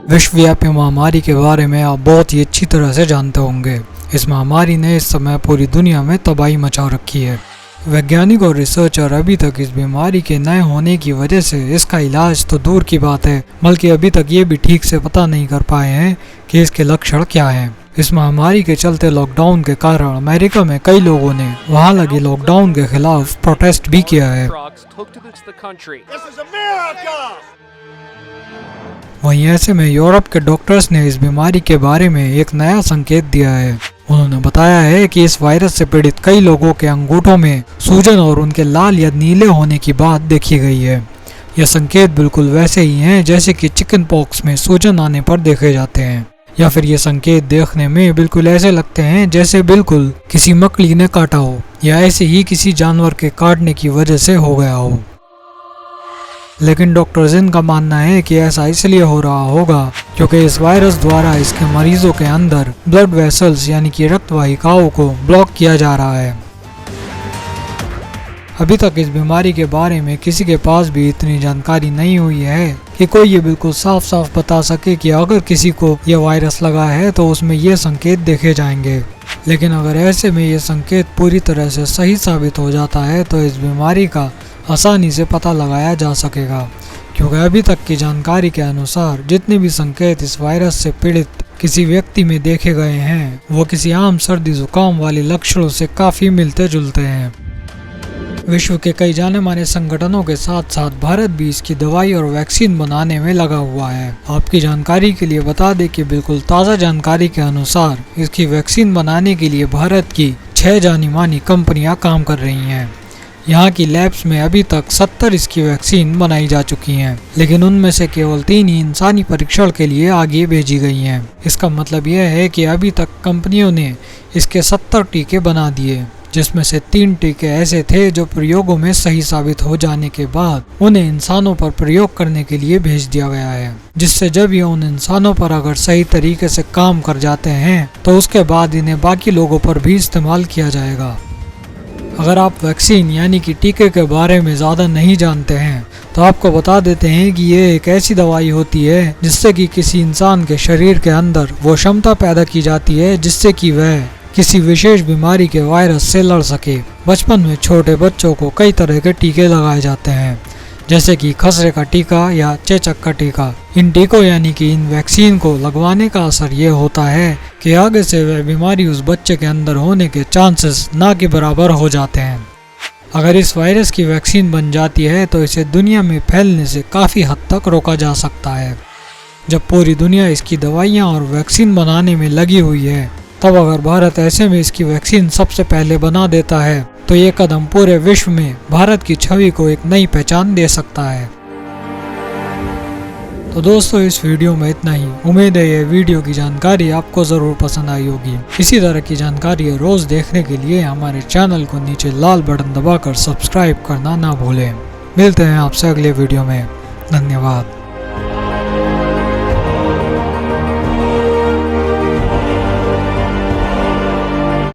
विश्वव्यापी महामारी के बारे में आप बहुत ही अच्छी तरह से जानते होंगे। इस महामारी ने इस समय पूरी दुनिया में तबाही मचा रखी है। वैज्ञानिक और रिसर्चर अभी तक इस बीमारी के नए होने की वजह से इसका इलाज तो दूर की बात है, बल्कि अभी तक ये भी ठीक से पता नहीं कर पाए हैं कि इसके लक्षण क्या हैं। इस महामारी के चलते लॉकडाउन के कारण अमेरिका में कई लोगों ने वहां लगे लॉकडाउन के खिलाफ प्रोटेस्ट भी किया है। वहीं ऐसे में यूरोप के डॉक्टर्स ने इस बीमारी के बारे में एक नया संकेत दिया है। उन्होंने बताया है कि इस वायरस से पीड़ित कई लोगों के अंगूठों में सूजन और उनके लाल या नीले होने की बात देखी गई है। यह संकेत बिल्कुल वैसे ही हैं जैसे कि चिकन पॉक्स में सूजन आने पर देखे जाते हैं, या फिर ये संकेत देखने में बिल्कुल ऐसे लगते हैं जैसे बिल्कुल किसी मकड़ी ने काटा हो या ऐसे ही किसी जानवर के काटने की वजह से हो गया हो। लेकिन डॉक्टर जिन का मानना है कि ऐसा इसलिए हो रहा होगा क्योंकि इस वायरस द्वारा इसके मरीजों के अंदर ब्लड वेसल्स यानी कि रक्त वाहिकाओं को ब्लॉक किया जा रहा है। अभी तक इस बीमारी के बारे में किसी के पास भी इतनी जानकारी नहीं हुई है कि कोई ये बिल्कुल साफ साफ बता सके कि अगर किसी को यह वायरस लगा है तो उसमें ये संकेत देखे जाएंगे। लेकिन अगर ऐसे में ये संकेत पूरी तरह से सही साबित हो जाता है तो इस बीमारी का आसानी से पता लगाया जा सकेगा, क्योंकि अभी तक की जानकारी के अनुसार जितने भी संकेत इस वायरस से पीड़ित किसी व्यक्ति में देखे गए हैं वो किसी आम सर्दी जुकाम वाले लक्षणों से काफी मिलते जुलते हैं। विश्व के कई जाने माने संगठनों के साथ साथ भारत भी इसकी दवाई और वैक्सीन बनाने में लगा हुआ है। आपकी जानकारी के लिए बता दें कि बिल्कुल ताज़ा जानकारी के अनुसार इसकी वैक्सीन बनाने के लिए भारत की 6 जानी मानी कंपनियां काम कर रही हैं। यहाँ की लैब्स में अभी तक 70 इसकी वैक्सीन बनाई जा चुकी हैं, लेकिन उनमें से केवल 3 ही इंसानी परीक्षण के लिए आगे भेजी गई हैं। इसका मतलब यह है कि अभी तक कंपनियों ने इसके 70 टीके बना दिए, जिसमें से 3 टीके ऐसे थे जो प्रयोगों में सही साबित हो जाने के बाद उन्हें इंसानों पर प्रयोग करने के लिए भेज दिया गया है, जिससे जब ये उन इंसानों पर अगर सही तरीके से काम कर जाते हैं तो उसके बाद इन्हें बाकी लोगों पर भी इस्तेमाल किया जाएगा। अगर आप वैक्सीन यानी कि टीके के बारे में ज़्यादा नहीं जानते हैं तो आपको बता देते हैं कि ये एक ऐसी दवाई होती है जिससे कि किसी इंसान के शरीर के अंदर वो क्षमता पैदा की जाती है जिससे कि वह किसी विशेष बीमारी के वायरस से लड़ सके। बचपन में छोटे बच्चों को कई तरह के टीके लगाए जाते हैं, जैसे कि खसरे का टीका या चेचक का टीका। इन टीकों यानी कि इन वैक्सीन को लगवाने का असर ये होता है कि आगे से वह बीमारी उस बच्चे के अंदर होने के चांसेस ना के बराबर हो जाते हैं। अगर इस वायरस की वैक्सीन बन जाती है तो इसे दुनिया में फैलने से काफ़ी हद तक रोका जा सकता है। जब पूरी दुनिया इसकी दवाइयाँ और वैक्सीन बनाने में लगी हुई है, तब अगर भारत ऐसे में इसकी वैक्सीन सबसे पहले बना देता है तो ये कदम पूरे विश्व में भारत की छवि को एक नई पहचान दे सकता है। तो दोस्तों, इस वीडियो में इतना ही। उम्मीद है ये वीडियो की जानकारी आपको ज़रूर पसंद आई होगी। इसी तरह की जानकारी रोज़ देखने के लिए हमारे चैनल को नीचे लाल बटन दबाकर सब्सक्राइब करना ना भूलें। मिलते हैं आपसे अगले वीडियो में। धन्यवाद।